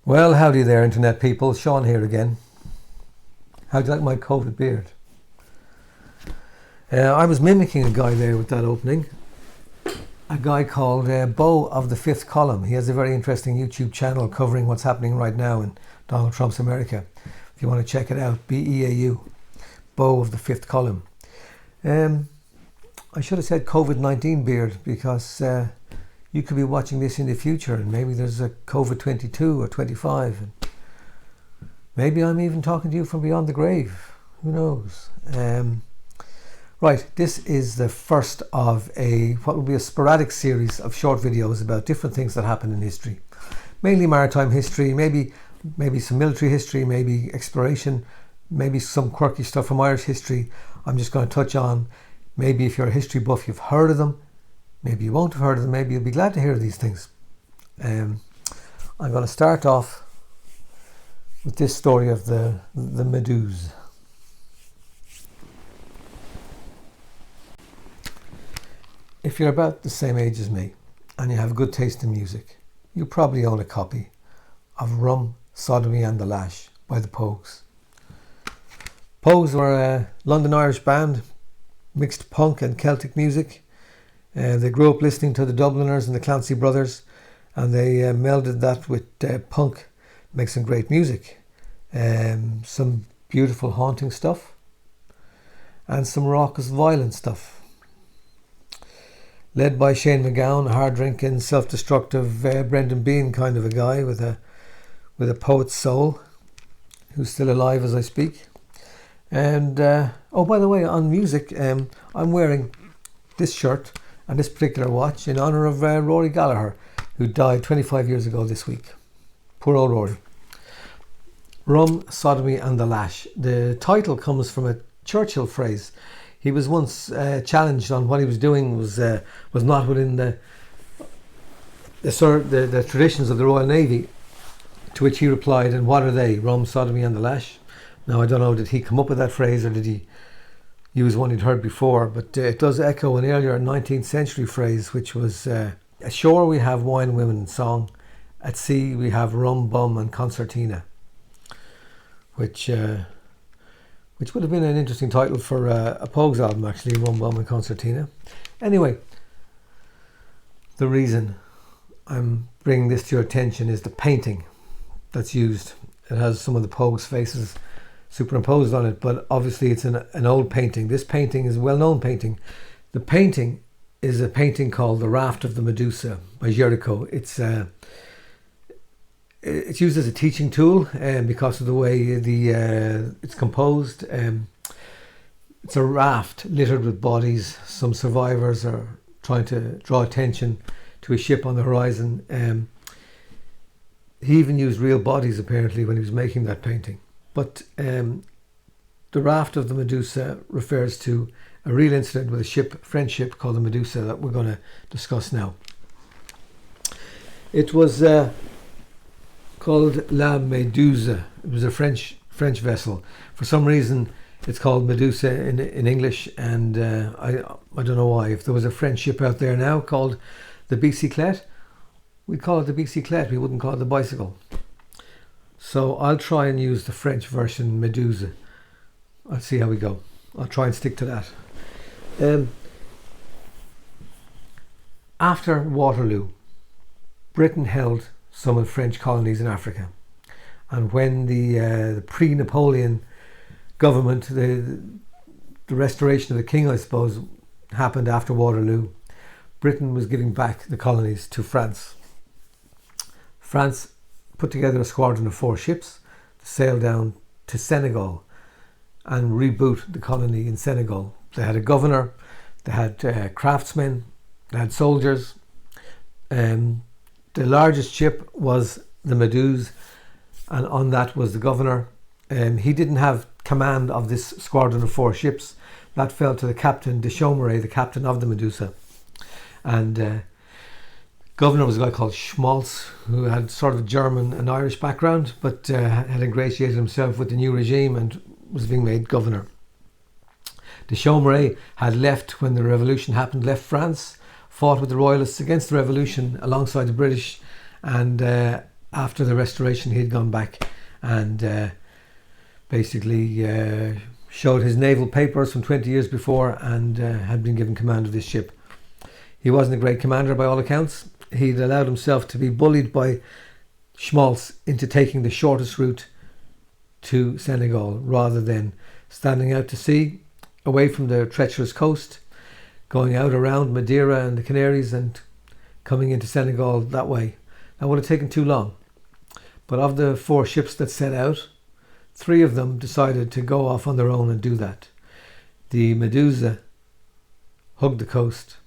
Well, howdy there, internet people. Sean here again. How do you like my COVID beard? I was mimicking a guy there with that opening. A guy called Beau of the Fifth Column. He has a very interesting YouTube channel covering what's happening right now in Donald Trump's America. If you want to check it out, BEAU, Beau of the Fifth Column. I should have said COVID-19 beard because you could be watching this in the future and maybe there's a COVID-22 or 25. And maybe I'm even talking to you from beyond the grave. Who knows? Right, this is the first of what will be a sporadic series of short videos about different things that happened in history. Mainly maritime history, maybe some military history, maybe exploration, maybe some quirky stuff from Irish history. I'm just going to touch on, maybe if you're a history buff, you've heard of them. Maybe you won't have heard of them. Maybe you'll be glad to hear these things. I'm going to start off with this story of the Méduse. If you're about the same age as me and you have good taste in music, you probably own a copy of Rum, Sodomy and the Lash by the Pogues. Pogues were a London Irish band, mixed punk and Celtic music. They grew up listening to the Dubliners and the Clancy Brothers, and they melded that with punk, make some great music. Some beautiful haunting stuff and some raucous violent stuff. Led by Shane MacGowan, a hard-drinking, self-destructive Brendan Behan kind of a guy with a poet's soul, who's still alive as I speak. And oh, by the way, on music, I'm wearing this shirt and this particular watch in honour of Rory Gallagher, who died 25 years ago this week. Poor old Rory. Rum, Sodomy and the Lash. The title comes from a Churchill phrase. He was once challenged on what he was doing was not within the traditions of the Royal Navy, to which he replied, and what are they? Rum, Sodomy and the Lash. Now, I don't know, did he come up with that phrase or did he use one he'd heard before, but it does echo an earlier 19th century phrase, which was, ashore we have wine, women and song, at sea we have rum, bum and concertina, which would have been an interesting title for a Pogues album, actually, Rum, Bum and Concertina. Anyway, the reason I'm bringing this to your attention is the painting that's used. It has some of the Pogues' faces superimposed on it, but obviously it's an old painting. This painting is a well-known painting. The painting is a painting called the Raft of the Medusa by Jericho. It's used as a teaching tool because of the way it's composed. It's a raft littered with bodies. Some survivors are trying to draw attention to a ship on the horizon. He even used real bodies apparently when he was making that painting. But the Raft of the Medusa refers to a real incident with a French ship called the Medusa that we're going to discuss now. It was called La Méduse. It was a French vessel. For some reason, it's called Medusa in English, and I don't know why. If there was a French ship out there now called the Bicyclette, we'd call it the Bicyclette. We wouldn't call it the bicycle. So I'll try and use the French version, Méduse. I'll see how we go. I'll try and stick to that. After Waterloo, Britain held some of the French colonies in Africa. And when the pre-Napoleon government, the restoration of the king, I suppose, happened after Waterloo, Britain was giving back the colonies to France. France put together a squadron of 4 ships to sail down to Senegal and reboot the colony in Senegal. They had a governor, they had craftsmen, they had soldiers. The largest ship was the Méduse, and on that was the governor. He didn't have command of this squadron of 4 ships. That fell to the captain, de Chaumeray, the captain of the Medusa. And governor was a guy called Schmaltz, who had sort of a German and Irish background, but had ingratiated himself with the new regime and was being made governor. De Chaumeray had left when the revolution happened, left France, fought with the royalists against the revolution alongside the British, and after the restoration, he had gone back and basically showed his naval papers from 20 years before and had been given command of this ship. He wasn't a great commander by all accounts. He'd allowed himself to be bullied by Schmaltz into taking the shortest route to Senegal rather than standing out to sea away from the treacherous coast, going out around Madeira and the Canaries and coming into Senegal that way. That would have taken too long. But of the 4 ships that set out, 3 of them decided to go off on their own and do that. The Medusa hugged the coast.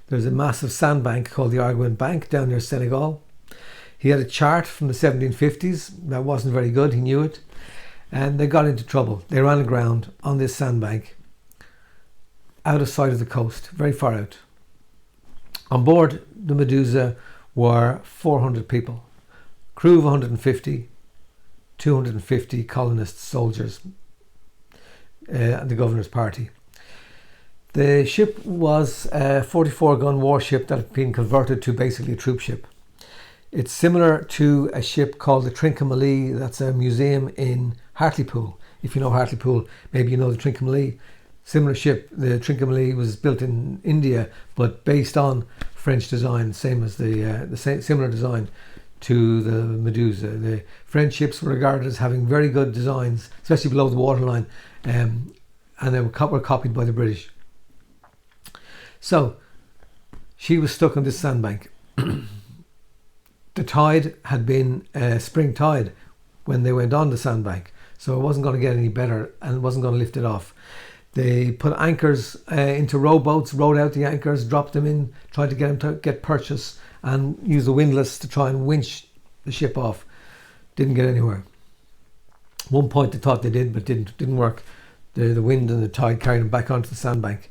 There's a massive sandbank called the Arguin Bank down near Senegal. He had a chart from the 1750s that wasn't very good, he knew it, and they got into trouble. They ran aground on this sandbank out of sight of the coast, very far out. On board the Medusa were 400 people, crew of 150, 250 colonist soldiers, and the governor's party. The ship was a 44-gun warship that had been converted to basically a troop ship. It's similar to a ship called the Trincomalee. That's a museum in Hartlepool. If you know Hartlepool, maybe you know the Trincomalee. Similar ship. The Trincomalee was built in India, but based on French design, same as similar design to the Medusa. The French ships were regarded as having very good designs, especially below the waterline, and they were copied by the British. So she was stuck on this sandbank. The tide had been spring tide when they went on the sandbank, so it wasn't going to get any better and it wasn't going to lift it off. They put anchors into rowboats, rowed out the anchors, dropped them in, tried to get them to get purchase and use the windlass to try and winch the ship off. Didn't get anywhere. One point they thought they did, but didn't work. The wind and the tide carried them back onto the sandbank.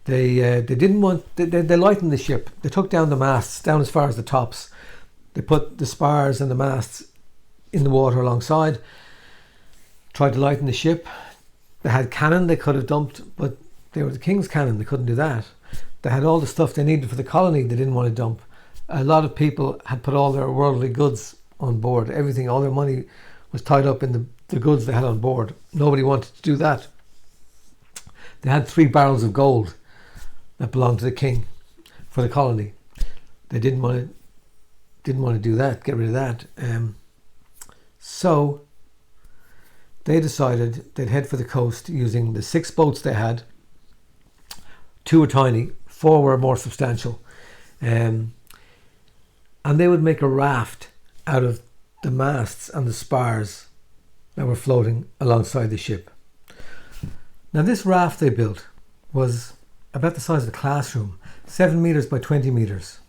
They lightened the ship. They took down the masts down as far as the tops. They put the spars and the masts in the water alongside, tried to lighten the ship. They had cannon they could have dumped, but they were the king's cannon. They couldn't do that. They had all the stuff they needed for the colony they didn't want to dump. A lot of people had put all their worldly goods on board. Everything, all their money was tied up in the goods they had on board. Nobody wanted to do that. They had 3 barrels of gold that belonged to the king for the colony. They didn't want to do that, get rid of that. So they decided they'd head for the coast using the 6 boats they had. 2 were tiny, 4 were more substantial. And they would make a raft out of the masts and the spars that were floating alongside the ship. Now this raft they built was about the size of a classroom, 7 meters by 20 meters.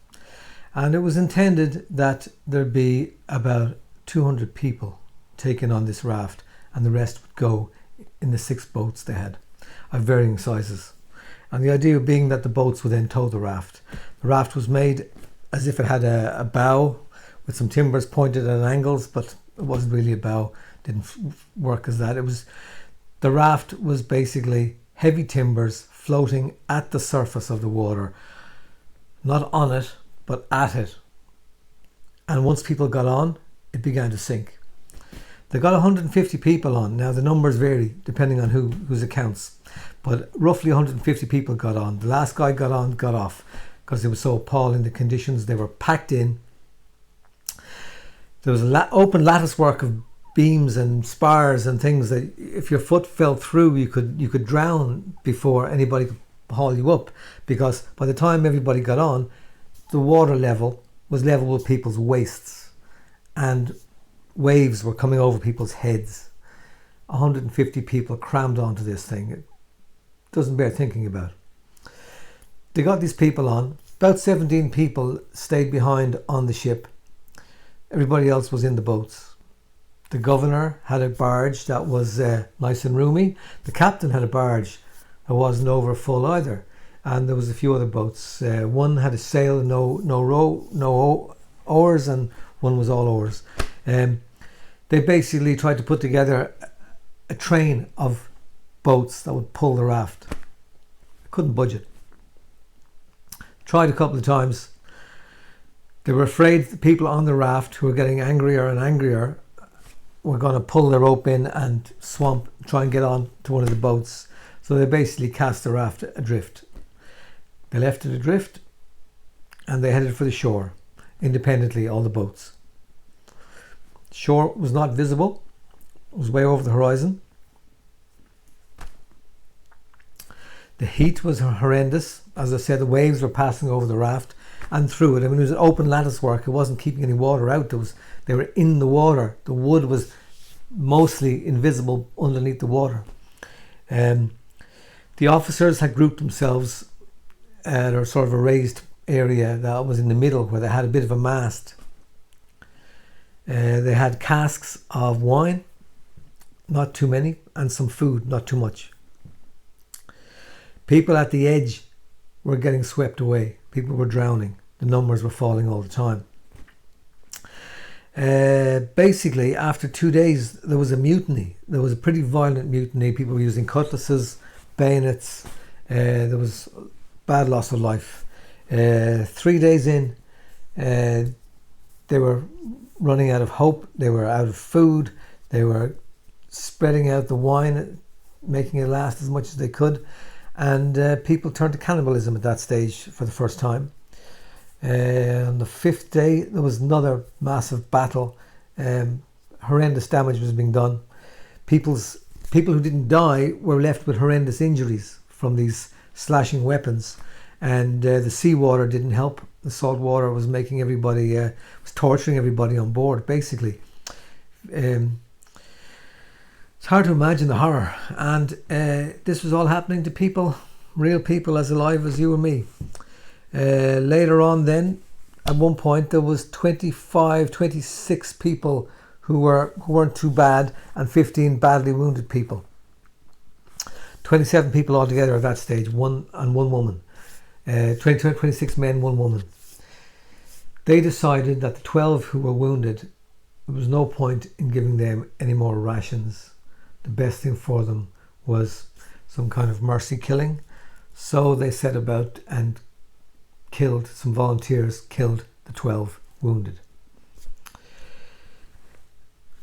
And it was intended that there'd be about 200 people taken on this raft, and the rest would go in the 6 boats they had of varying sizes. And the idea being that the boats would then tow the raft. The raft was made as if it had a bow with some timbers pointed at angles, but it wasn't really a bow. Didn't work as that. The raft was basically heavy timbers floating at the surface of the water, not on it, but at it. And once people got on, it began to sink. They got 150 people on. Now the numbers vary depending on whose accounts, but roughly 150 people got on. The last guy got on, got off, because they were so appalling the conditions. They were packed in. There was open lattice work of beams and spars and things that if your foot fell through, you could drown before anybody could haul you up, because by the time everybody got on, the water level was level with people's waists and waves were coming over people's heads. 150 people crammed onto this thing. It doesn't bear thinking about. They got these people on. About 17 people stayed behind on the ship. Everybody else was in the boats. The governor had a barge that was nice and roomy. The captain had a barge that wasn't over full either. And there was a few other boats. One had a sail, no oars, and one was all oars. They basically tried to put together a train of boats that would pull the raft. Couldn't budget. Tried a couple of times. They were afraid the people on the raft, who were getting angrier and angrier, were going to pull the rope in and try and get on to one of the boats. So they basically cast the raft adrift. They left it adrift and they headed for the shore, independently, all the boats. Shore was not visible. It was way over the horizon. The heat was horrendous. As I said, the waves were passing over the raft and through it. I mean, it was an open lattice work. It wasn't keeping any water out. They were in the water. The wood was mostly invisible underneath the water. The officers had grouped themselves at a sort of a raised area that was in the middle, where they had a bit of a mast. They had casks of wine, not too many, and some food, not too much. People at the edge were getting swept away. People were drowning. The numbers were falling all the time. Basically, after 2 days, there was a mutiny. There was a pretty violent mutiny. People were using cutlasses, bayonets. There was bad loss of life. 3 days in, they were running out of hope. They were out of food. They were spreading out the wine, making it last as much as they could. And people turned to cannibalism at that stage for the first time. On the 5th day, there was another massive battle. Horrendous damage was being done. People who didn't die were left with horrendous injuries from these slashing weapons. And the seawater didn't help. The salt water was making everybody, was torturing everybody on board, basically. It's hard to imagine the horror. And this was all happening to people, real people, as alive as you or me. Later on then, at one point, there was 26 people who weren't too bad, and 15 badly wounded people. 27 people altogether at that stage, one woman. 26 men, one woman. They decided that the 12 who were wounded, there was no point in giving them any more rations. The best thing for them was some kind of mercy killing. So they set about and killed, some volunteers killed the 12 wounded.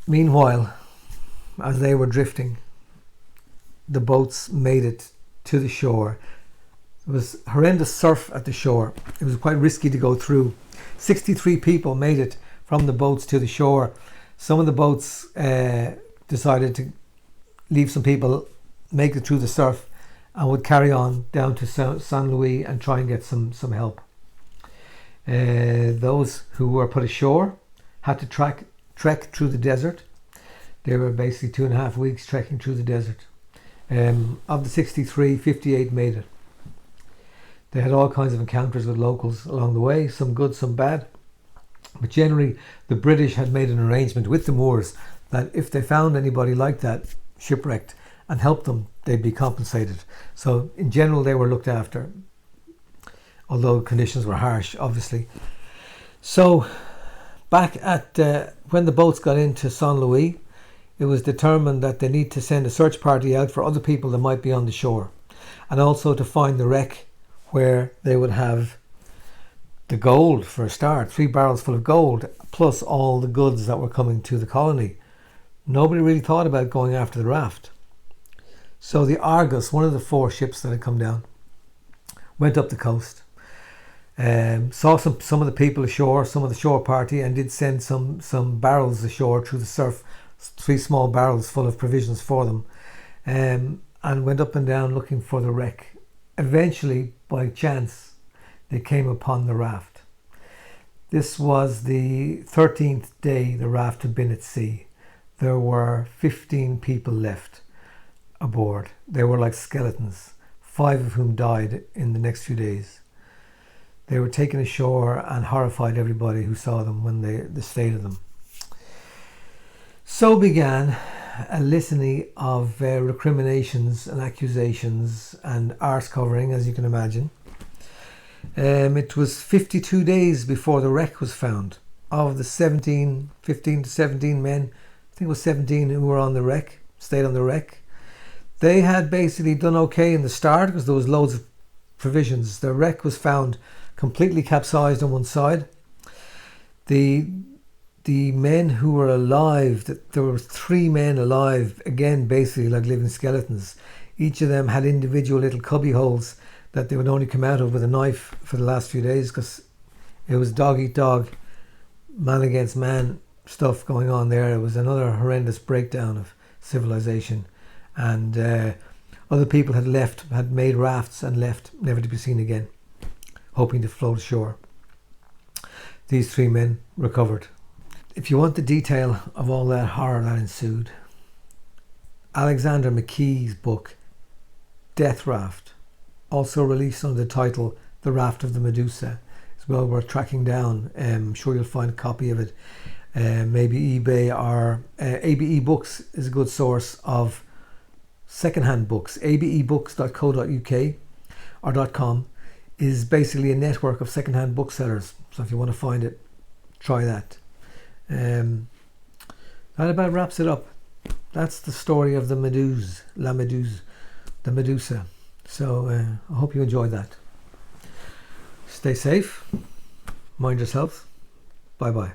Meanwhile, as they were drifting, the boats made it to the shore. There was horrendous surf at the shore. It was quite risky to go through. 63 people made it from the boats to the shore. Some of the boats decided to leave some people, make it through the surf, and would carry on down to San Luis and try and get some help. Those who were put ashore had to trek through the desert. They were basically 2.5 weeks trekking through the desert. Of the 63, 58 made it. They had all kinds of encounters with locals along the way, some good, some bad. But generally, the British had made an arrangement with the Moors that if they found anybody like that shipwrecked and helped them, they'd be compensated. So in general, they were looked after, although conditions were harsh, obviously. So back at when the boats got into San Luis, it was determined that they need to send a search party out for other people that might be on the shore, and also to find the wreck where they would have the gold for a start, 3 barrels full of gold, plus all the goods that were coming to the colony. Nobody really thought about going after the raft. So the Argus, one of the 4 ships that had come down, went up the coast, saw some of the people ashore, some of the shore party, and did send some barrels ashore through the surf, 3 small barrels full of provisions for them, and went up and down looking for the wreck. Eventually, by chance, they came upon the raft. This was the 13th day the raft had been at sea. There were 15 people left aboard. They were like skeletons, 5 of whom died in the next few days. They were taken ashore and horrified everybody who saw them when the state of them. So began a litany of recriminations and accusations and arse covering, as you can imagine. It was 52 days before the wreck was found. Of the 15 to 17 men, I think it was 17 who were on the wreck, stayed on the wreck. They had basically done okay in the start because there was loads of provisions. The wreck was found completely capsized on one side. The men who were alive, there were 3 men alive, again basically like living skeletons. Each of them had individual little cubby holes that they would only come out of with a knife for the last few days, because it was dog eat dog, man against man stuff going on there. It was another horrendous breakdown of civilization, and other people had made rafts and left, never to be seen again, hoping to float ashore. These 3 men recovered. If you want the detail of all that horror that ensued, Alexander McKee's book Death Raft, also released under the title The Raft of the Medusa, is well worth tracking down. I'm sure you'll find a copy of it. Maybe eBay or ABE Books is a good source of second-hand books. abebooks.co.uk or .com is basically a network of second-hand booksellers. So if you want to find it, try that. That about wraps it up. That's the story of the Méduse, the Medusa. So I hope you enjoyed that. Stay safe, mind yourselves. Bye bye.